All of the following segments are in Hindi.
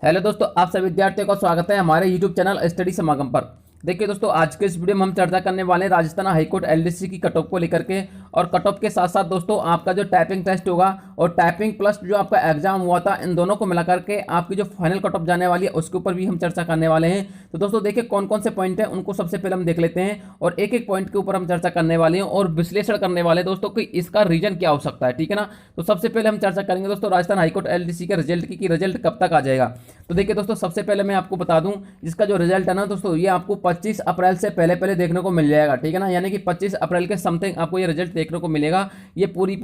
हेलो दोस्तों, आप सभी विद्यार्थियों का स्वागत है हमारे यूट्यूब चैनल स्टडी समागम पर। देखिए दोस्तों, आज के इस वीडियो में हम चर्चा करने वाले हैं राजस्थान हाईकोर्ट एलडीसी की कट ऑफ को लेकर के। और कट ऑफ के साथ साथ दोस्तों आपका जो टाइपिंग टेस्ट होगा और टाइपिंग प्लस जो आपका एग्जाम हुआ था, इन दोनों को मिला करके आपकी जो फाइनल कट ऑफ जाने वाली है उसके ऊपर भी हम चर्चा करने वाले हैं। तो दोस्तों देखिए कौन कौन से पॉइंट हैं उनको सबसे पहले हम देख लेते हैं और एक एक पॉइंट के ऊपर हम चर्चा करने वाले हैं और विश्लेषण करने वाले हैं दोस्तों कि इसका रीजन क्या हो सकता है। ठीक है ना। तो सबसे पहले हम चर्चा करेंगे दोस्तों राजस्थान हाईकोर्ट एलडीसी के रिजल्ट की, रिजल्ट कब तक आ जाएगा। तो देखिए दोस्तों, सबसे पहले मैं आपको बता दूं इसका जो रिजल्ट है ना दोस्तों, ये आपको 25 अप्रैल से पहले पहले देखने को मिल जाएगा। ठीक है ना। यानी कि 25 अप्रैल के समथिंग आपको ये रिजल्ट देखने को मिलेगा। ये पूरी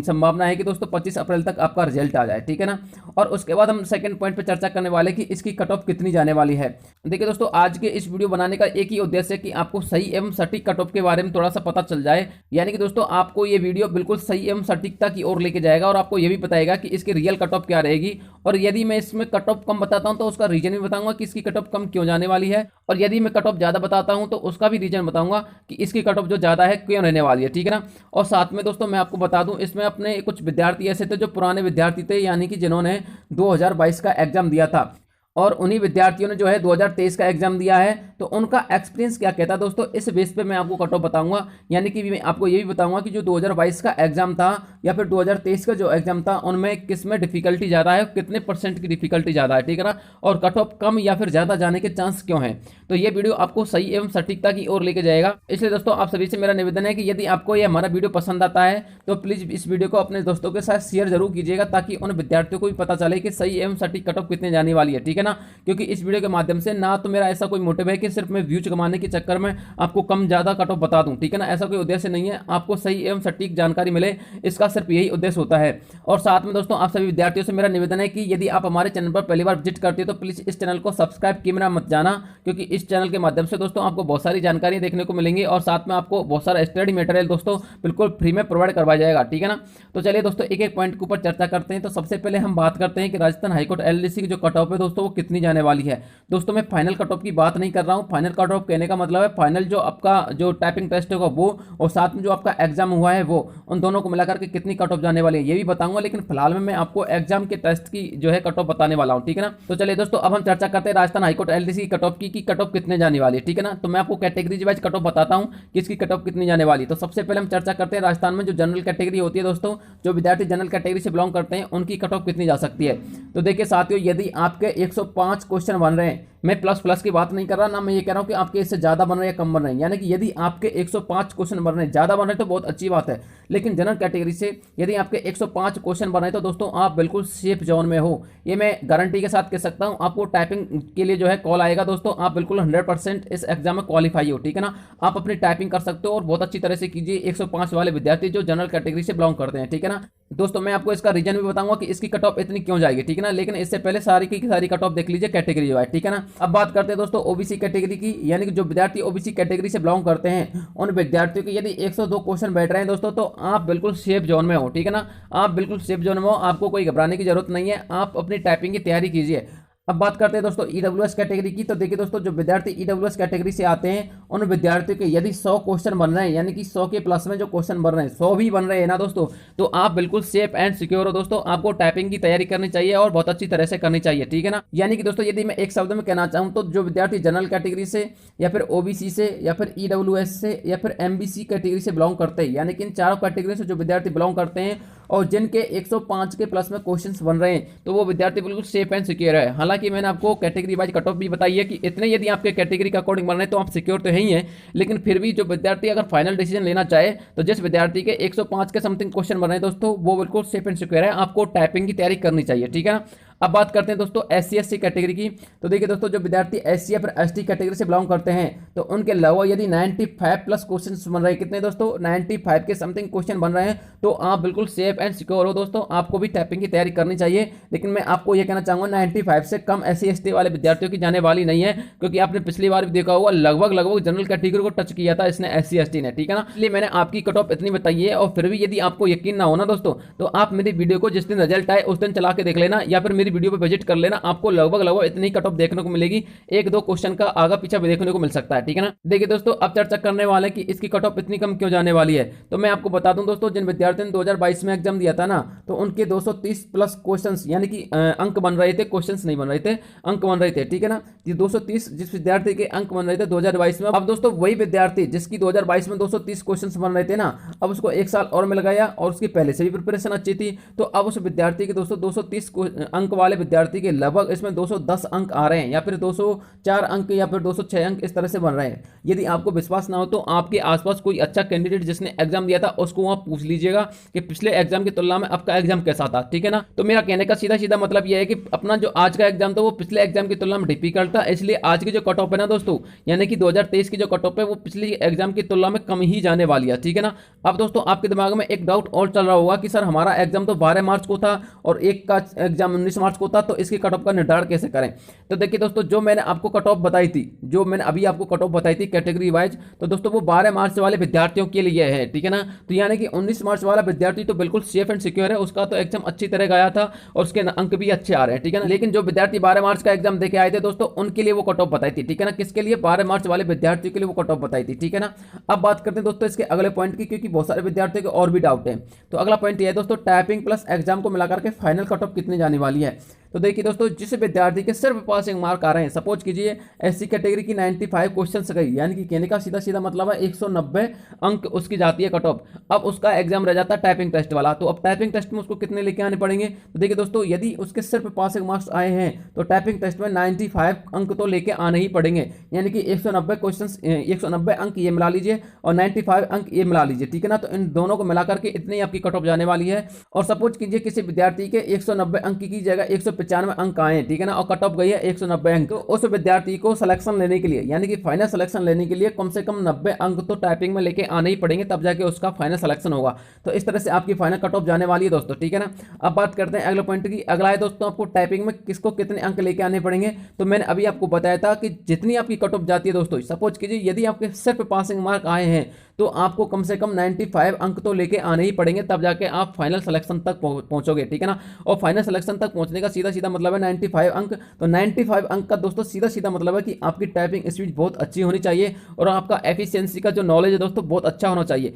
संभावना है कि दोस्तों 25 अप्रैल तक आपका रिजल्ट आ जाए। ठीक है ना। और उसके बाद हम सेकंड पॉइंट पे चर्चा करने वाले कि इसकी कट ऑफ कितनी जाने वाली है। देखिए दोस्तों, आज के इस वीडियो बनाने का एक ही उद्देश्य है कि आपको सही एवं सटीक कट ऑफ के बारे में थोड़ा सा पता चल जाए। यानी कि दोस्तों आपको ये वीडियो बिल्कुल सही एवं सटीकता की ओर लेके जाएगा और आपको ये भी बताएगा कि इसकी रियल कट ऑफ क्या रहेगी। और यदि मैं इसमें कट ऑफ कम बताता हूं तो उसका रीजन भी बताऊंगा कि इसकी कट ऑफ कम क्यों जाने वाली है। और यदि मैं कट ऑफ ज्यादा बताता हूं तो उसका भी रीजन बताऊंगा कि इसकी कट ऑफ जो ज्यादा है क्यों रहने वाली है। ठीक है ना। और साथ में दोस्तों मैं आपको बता दूं, इसमें अपने कुछ विद्यार्थी ऐसे थे जो पुराने विद्यार्थी थे, यानी कि जिन्होंने 2022 का एग्जाम दिया था और उन्हीं विद्यार्थियों ने जो है 2023 का एग्जाम दिया है। तो उनका एक्सपीरियंस क्या कहता है दोस्तों, इस बेस पे मैं आपको कट ऑफ बताऊंगा। यानी कि मैं आपको ये भी बताऊंगा कि जो 2022 का एग्जाम था या फिर 2023 का जो एग्जाम था उनमें किस में डिफिकल्टी ज़्यादा है, कितने परसेंट की डिफिकल्टी ज़्यादा है। ठीक है ना। और कट ऑफ कम या फिर ज़्यादा जाने के चांस क्यों हैं। तो ये वीडियो आपको सही एवं सटीकता की ओर लेके जाएगा। इसलिए दोस्तों आप सभी से मेरा निवेदन है कि यदि आपको ये हमारा वीडियो पसंद आता है तो प्लीज़ इस वीडियो को अपने दोस्तों के साथ शेयर जरूर कीजिएगा, ताकि उन विद्यार्थियों को भी पता चले कि सही एवं सटीक कट ऑफ कितने जाने वाली है। ठीक है ना। क्योंकि इस वीडियो के माध्यम से ना तो मेरा ऐसा कोई मोटिव है कि सिर्फ मैं व्यूज कमाने के चक्कर में आपको कम ज्यादा कट ऑफ बता दूं। ठीक है ना। ऐसा कोई उद्देश्य नहीं है, आपको सही एवं सटीक जानकारी मिले, इसका सिर्फ यही उद्देश्य होता है। और साथ में दोस्तों आप सभी विद्यार्थियों से मेरा निवेदन है कि यदि आप हमारे चैनल पर पहली बार विजिट करते हो तो प्लीज इस चैनल को सब्सक्राइब किए बिना मत जाना, क्योंकि इस चैनल के माध्यम से दोस्तों आपको बहुत सारी जानकारी देखने को मिलेंगी और साथ में आपको बहुत सारा स्टडी मटेरियल दोस्तों बिल्कुल फ्री में प्रोवाइड करवाया जाएगा। ठीक है ना। तो चलिए दोस्तों एक एक पॉइंट के ऊपर चर्चा करते हैं। तो सबसे पहले हम बात करते हैं कि राजस्थान हाईकोर्ट एलडीसी की जो कट ऑफ है दोस्तों वो कितनी जाने वाली है। दोस्तों मैं फाइनल कट ऑफ की बात नहीं कर रहा हूं। फाइनल कट ऑफ कहने का मतलब है फाइनल जो आपका जो टाइपिंग टेस्ट होगा वो और साथ में जो आपका एग्जाम हुआ है वो, उन दोनों को मिलाकर के कितनी कट ऑफ जाने वाली है ये भी बताऊंगा। लेकिन फिलहाल में मैं आपको एग्जाम के टेस्ट की जो है कट ऑफ बताने वाला हूं। ठीक है ना। तो चलिए दोस्तों अब हम चर्चा करते हैं राजस्थान हाईकोर्ट एलडीसी की कट ऑफ की कट ऑफ कितने जाने वाली है। ठीक है ना। तो मैं आपको कैटेगरीज वाइज कट ऑफ बताता हूं कि इसकी कट ऑफ कितनी जाने वाली है। तो सबसे पहले हम चर्चा करते हैं राजस्थान में जो जनरल कैटेगरी होती है दोस्तों, जो विद्यार्थी जनरल कैटेगरी से बिलोंग करते हैं उनकी कट ऑफ कितनी जा सकती है। तो देखिए साथियों, यदि आपके 105 क्वेश्चन बन रहे हैं, मैं प्लस प्लस की बात नहीं कर रहा ना, मैं ये कह रहा हूं कि आपके इससे ज्यादा बन रहे हैं या कम बन रहे हैं। यानी कि यदि आपके 105 क्वेश्चन बन रहे हैं, ज्यादा बन रहे हैं तो बहुत अच्छी बात है, लेकिन जनरल कैटेगरी से यदि आपके 105 क्वेश्चन बन रहे हैं तो दोस्तों आप बिल्कुल सेफ जोन में हो। ये मैं गारंटी के साथ कह सकता हूं। आपको टाइपिंग के लिए जो है कॉल आएगा दोस्तों, आप बिल्कुल 100% इस एग्जाम में क्वालिफाई हो। ठीक है ना। आप अपनी टाइपिंग कर सकते हो और बहुत अच्छी तरह से कीजिए 105 वाले विद्यार्थी जो जनरल कैटेगरी से बिलोंग करते हैं। ठीक है ना। दोस्तों मैं आपको इसका रीजन भी बताऊंगा कि इसकी कट ऑफ इतनी क्यों जाएगी। ठीक है ना। लेकिन इससे पहले सारी की सारी कट ऑफ देख लीजिए कैटेगरी वाइज। ठीक है ना। अब बात करते हैं दोस्तों ओबीसी कैटेगरी की, यानी कि जो विद्यार्थी ओबीसी कैटेगरी से बिलोंग करते हैं उन विद्यार्थियों के यदि 102 क्वेश्चन बैठ रहे हैं दोस्तों तो आप बिल्कुल सेफ जोन में हो। ठीक है ना। आप बिल्कुल सेफ जोन में हो, आपको कोई घबराने की जरूरत नहीं है, आप अपनी टाइपिंग की तैयारी कीजिए। अब बात करते हैं दोस्तों ईडब्ल्यूएस कैटेगरी की। तो देखिए दोस्तों, जो विद्यार्थी ईडब्ल्यूएस कैटेगरी से आते हैं उन विद्यार्थियों के यदि 100 क्वेश्चन बन रहे हैं, यानी कि 100 के प्लस में जो क्वेश्चन बन रहे हैं 100 भी बन रहे हैं ना दोस्तों, तो आप बिल्कुल सेफ एंड सिक्योर हो दोस्तों। आपको टाइपिंग की तैयारी करनी चाहिए और बहुत अच्छी तरह से करनी चाहिए। ठीक है ना। यानी कि दोस्तों यदि मैं एक शब्द में कहना चाहूँ तो जो विद्यार्थी जनरल कैटेगरी से या फिर ओबीसी से या फिर ईडब्ल्यूएस से या फिर एमबीसी कैटेगरी से बिलोंग करते हैं, यानी कि इन चारों कैटेगरी से जो विद्यार्थी बिलोंग करते हैं और जिनके 105 के प्लस में क्वेश्चंस बन रहे हैं, तो वो विद्यार्थी बिल्कुल सेफ एंड सिक्योर है। हालांकि मैंने आपको कैटेगरी वाइज कट ऑफ भी बताई है कि इतने यदि आपके कैटेगरी का अकॉर्डिंग बन रहे हैं तो आप सिक्योर तो है ही हैं, लेकिन फिर भी जो विद्यार्थी अगर फाइनल डिसीजन लेना चाहे तो जिस विद्यार्थी के 105 के समथिंग क्वेश्चन बन रहे हैं दोस्तों वो बिल्कुल सेफ एंड सिक्योर है। आपको टाइपिंग की तैयारी करनी चाहिए। ठीक है ना। अब बात करते हैं दोस्तों एससी एसटी कैटेगरी की। तो देखिए दोस्तों, जो विद्यार्थी एससी या फिर एसटी कैटेगरी से बिलोंग करते हैं तो उनके अलावा यदि 95 प्लस क्वेश्चन बन रहे हैं, कितने दोस्तों 95 के समथिंग क्वेश्चन बन रहे हैं, तो आप बिल्कुल सेफ एंड सिक्योर हो दोस्तों। आपको भी टाइपिंग की तैयारी करनी चाहिए। लेकिन मैं आपको यह कहना चाहूंगा 95 से कम एससी एसटी वाले विद्यार्थियों की जाने वाली नहीं है, क्योंकि आपने पिछली बार भी देखा होगा लगभग जनरल कैटेगरी को टच किया था इसने एससी एसटी ने। ठीक है ना। इसलिए मैंने आपकी कट ऑफ इतनी बताई है। और फिर भी यदि आपको यकीन ना हो ना दोस्तों, तो आप मेरी वीडियो को जिस दिन रिजल्ट आए उस दिन चला के देख लेना, या फिर मेरी मेरी वीडियो पर विजिट कर लेना, आपको लगभग इतनी कट ऑफ देखने को मिलेगी, एक दो क्वेश्चन का आगा पीछा भी देखने को मिल सकता है, ठीक है ना। देखिए दोस्तों, अब चर्चा करने वाले हैं कि इसकी कट ऑफ इतनी कम क्यों जाने वाली है। तो मैं आपको बता दूं दोस्तों, जिन विद्यार्थियों ने 2022 में एग्जाम दिया था ना, तो उनके 230 प्लस क्वेश्चंस यानी कि अंक बन रहे थे, क्वेश्चंस नहीं बन रहे थे, अंक बन रहे थे, ठीक है ना। ये 230 जिस विद्यार्थी के अंक बन रहे थे 2022 में, अब दोस्तों वही विद्यार्थी जिसकी 2022 में 230 क्वेश्चंस बन रहे थे ना, अब उसको एक साल और मिल गया और उसकी पहले से भी प्रिपरेशन अच्छी थी, तो अब उस विद्यार्थी के दोस्तों 230 अंक वाले विद्यार्थी के लगभग इसमें 210 अंक आ रहे हैं, या फिर 204 अंक या फिर 206 अंक इस तरह से बन रहे हैं। यदि आपको विश्वास ना हो तो आपके आसपास कोई अच्छा कैंडिडेट जिसने एग्जाम दिया था उसको आप पूछ लीजिएगा कि पिछले एग्जाम की तुलना में आपका एग्जाम कैसा था, ठीक है ना। तो मेरा कहने का सीधा सीधा मतलब यह है कि अपना जो आज का एग्जाम था वो पिछले एग्जाम की तुलना में डिफिकल्ट था, इसलिए आज की जो कट ऑफ है ना दोस्तों, यानी कि 2023 की जो कट ऑफ है वो पिछले एग्जाम की तुलना में कम ही जाने वाली है, ठीक है ना। अब दोस्तों आपके दिमाग में एक डाउट और चल रहा होगा कि सर हमारा एग्जाम तो 12 मार्च को था और एक का एग्जाम 19 मार्च को था, तो इसकी कट ऑफ का निर्धारण कैसे करें। तो देखिए दोस्तों, जो मैंने आपको कट ऑफ बताई थी, जो मैंने अभी आपको कट ऑफ बताई थी कैटेगरी वाइज, तो दोस्तों वो 12 मार्च वाले विद्यार्थियों के लिए है, ठीक है ना। तो यानी कि 19 मार्च वाला विद्यार्थी तो बिल्कुल सेफ एंड सिक्योर है, उसका तो एग्जाम अच्छी तरह गया था और उसके अंक भी अच्छे आ रहे हैं, ठीक है ना। लेकिन जो विद्यार्थी 12 मार्च का एग्जाम देके आए थे दोस्तों, उनके लिए वो कट ऑफ बताई थी, ठीक है ना। किसके लिए? 12 मार्च वाले विद्यार्थियों के लिए वो कट ऑफ बताई थी, ठीक है ना। अब बात करते हैं दोस्तों इसके अगले पॉइंट की, क्योंकि बहुत सारे विद्यार्थियों के और भी डाउट है। तो अगला पॉइंट ये है दोस्तों, टाइपिंग प्लस एग्जाम को मिलाकर के फाइनल कट ऑफ कितनी जाने वाली है। तो देखिए दोस्तों, जिस विद्यार्थी के सिर्फ पासिंग मार्क आ रहे हैं, सपोज कीजिए एससी कैटेगरी की 95 क्वेश्चन गई, यानी कि कहने का सीधा सीधा मतलब है 190 अंक उसकी जाती है कट ऑफ। अब उसका एग्जाम रह जाता है टाइपिंग टेस्ट वाला, तो अब टाइपिंग टेस्ट में उसको कितने लेके आने पड़ेंगे। तो देखिए दोस्तों, यदि उसके सिर्फ पासिंग मार्क्स आए हैं तो टाइपिंग टेस्ट में 95 अंक तो लेके आने ही पड़ेंगे, यानी कि 190 क्वेश्चन 190 अंक ये मिला लीजिए और 95 अंक ये मिला लीजिए, ठीक है ना। तो इन दोनों को मिलाकर के इतनी आपकी कट ऑफ जाने वाली है। और सपोज कीजिए किसी विद्यार्थी के 190 अंक की जगह 195 अंक आए, ठीक है ना, और कट ऑफ गई है 190 अंक, तो उस विद्यार्थी को सिलेक्शन लेने के लिए, यानी कि फाइनल सिलेक्शन लेने के लिए कम से कम 90 अंक तो टाइपिंग में लेके आने ही पड़ेंगे, तब जाके उसका फाइनल सिलेक्शन होगा। तो इस तरह से आपकी फाइनल कट ऑफ जाने वाली है दोस्तों, ठीक है ना। अब बात करते हैं अगले पॉइंट की। अगला है दोस्तों, आपको टाइपिंग में किसको कितने अंक लेके आने पड़ेंगे। तो मैंने अभी आपको बताया था कि जितनी आपकी कट ऑफ जाती है दोस्तों, सपोज कीजिए यदि आपके सिर्फ पासिंग मार्क आए हैं तो आपको कम से कम 95 अंक तो लेके आने ही पड़ेंगे, तब जाके आप फाइनल सिलेक्शन तक पहुंचोगे, ठीक है ना। और फाइनल सिलेक्शन तक पहुंचने का सीधा सीधा मतलब है 95 अंक। तो 95 अंक का दोस्तों सीधा सीधा मतलब है कि आपकी टाइपिंग स्पीड बहुत अच्छी होनी चाहिए और आपका एफिशिएंसी का जो नॉलेज है दोस्तों बहुत अच्छा होना चाहिए।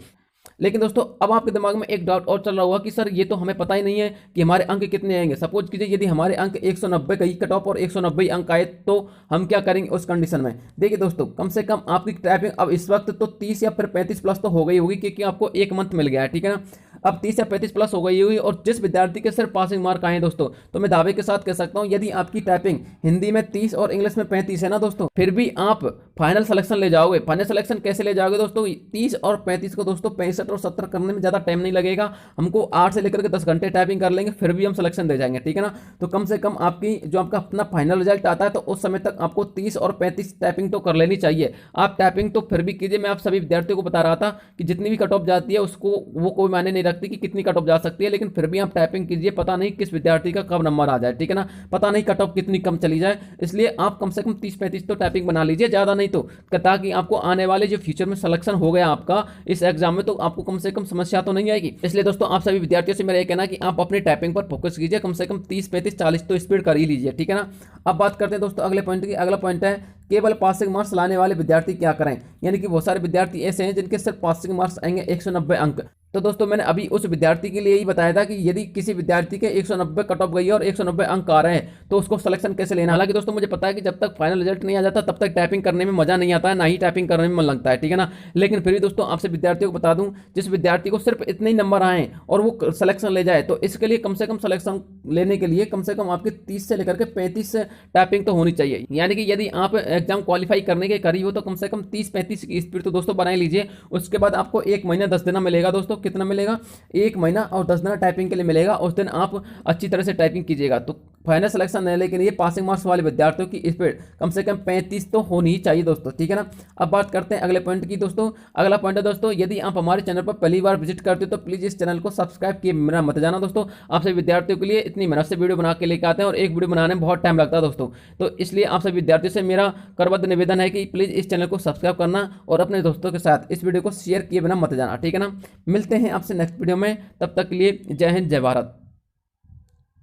लेकिन दोस्तों अब आपके दिमाग में एक डाउट और चल रहा होगा कि सर ये तो हमें पता ही नहीं है कि हमारे अंक कितने आएंगे। सपोज कीजिए यदि हमारे अंक 190 गई कट ऑफ और 190 अंक आए तो हम क्या करेंगे उस कंडीशन में। देखिए दोस्तों, कम से कम आपकी टाइपिंग अब इस वक्त तो 30 या फिर 35 प्लस तो हो गई होगी, क्योंकि आपको एक मंथ मिल गया है, ठीक है ना। अब 30 या 35 प्लस हो गई होगी और जिस विद्यार्थी के सिर्फ पासिंग मार्क आए हैं दोस्तों, तो मैं दावे के साथ कह सकता हूं यदि आपकी टाइपिंग हिंदी में 30 और इंग्लिश में 35 है ना दोस्तों, फिर भी आप फाइनल सिलेक्शन ले जाओगे। फाइनल सिलेक्शन कैसे ले जाओगे दोस्तों? 30 और 35 को दोस्तों 65 और 70 करने में ज़्यादा टाइम नहीं लगेगा, हमको 8 से लेकर के 10 घंटे टाइपिंग कर लेंगे, फिर भी हम सिलेक्शन दे जाएंगे, ठीक है ना। तो कम से कम आपकी जो आपका अपना फाइनल रिजल्ट आता है तो उस समय तक आपको 30 और 35 टाइपिंग तो कर लेनी चाहिए। आप टाइपिंग तो फिर भी कीजिए। मैं आप सभी विद्यार्थियों को बता रहा था कि जितनी भी कट ऑफ जाती है उसको वो कोई मायने नहीं रखती कि कितनी कट ऑफ जा सकती है, लेकिन फिर भी आप टाइपिंग कीजिए, पता नहीं किस विद्यार्थी का कब नंबर आ जाए, ठीक है ना, पता नहीं कट ऑफ कितनी कम चली जाए। इसलिए आप कम से कम 30-35 तो टाइपिंग बना लीजिए, ज़्यादा नहीं तो, ताकि आपको आने वाले जो फ्यूचर में सिलेक्शन हो गया आपका इस एग्जाम में तो आपको कम से कम समस्या तो नहीं आएगी। इसलिए दोस्तों आप सभी विद्यार्थियों से मेरा ये कहना है कि आप अपनी टाइपिंग पर फोकस कीजिए, कम से कम 30-35-40 तो स्पीड कर ही लीजिए, ठीक है ना। अब बात करते हैं दोस्तों अगले पॉइंट की। अगला पॉइंट है केवल पासिंग मार्क्स लाने वाले विद्यार्थी क्या करें। यानी कि बहुत सारे विद्यार्थी ऐसे हैं जिनके सिर्फ पासिंग मार्क्स आएंगे 190 अंक। तो दोस्तों मैंने अभी उस विद्यार्थी के लिए ही बताया था कि यदि किसी विद्यार्थी के 190 कट ऑफ गई है और 190 अंक आ रहे हैं तो उसको सिलेक्शन कैसे लेना। हालांकि दोस्तों मुझे पता है कि जब तक फाइनल रिजल्ट नहीं आ जाता तब तक टाइपिंग करने में मजा नहीं आता है, ना ही टाइपिंग करने में मन लगता है, ठीक है ना। लेकिन फिर भी दोस्तों आपसे विद्यार्थियों को बता दूं, जिस विद्यार्थी को सिर्फ इतने ही नंबर आए और वो सिलेक्शन ले जाए तो इसके लिए कम से कम सिलेक्शन लेने के लिए कम से कम आपकी 30 से लेकर के 35 टाइपिंग तो होनी चाहिए। यानी कि यदि आप एग्जाम क्वालिफाई करने के करीब हो तो कम से कम 30-35 की स्पीड तो दोस्तों बना लीजिए। उसके बाद आपको 1 महीना 10 दिन मिलेगा दोस्तों। कितना मिलेगा? 1 महीना और 10 दिन टाइपिंग के लिए मिलेगा। उस दिन आप अच्छी तरह से टाइपिंग कीजिएगा। तो फाइनल सिलेक्शन लेने के लिए पासिंग मार्क्स वाले विद्यार्थियों की स्पीड कम से कम 35 तो होनी ही चाहिए दोस्तों, ठीक है ना। अब बात करते हैं अगले पॉइंट की दोस्तों। अगला पॉइंट है दोस्तों, यदि आप हमारे चैनल पर पहली बार विजिट करते हो तो प्लीज़ इस चैनल को सब्सक्राइब किए बिना मत जाना दोस्तों। आप सभी विद्यार्थियों के लिए इतनी मेहनत से वीडियो बना के लेकर आते हैं और एक वीडियो बनाने में बहुत टाइम लगता है दोस्तों। तो इसलिए आप सभी विद्यार्थियों से मेरा करबद्ध निवेदन है कि प्लीज़ इस चैनल को सब्सक्राइब करना और अपने दोस्तों के साथ इस वीडियो को शेयर किए बिना मत जाना, ठीक है ना। मिलते हैं आपसे नेक्स्ट वीडियो में, तब तक के लिए जय हिंद जय भारत।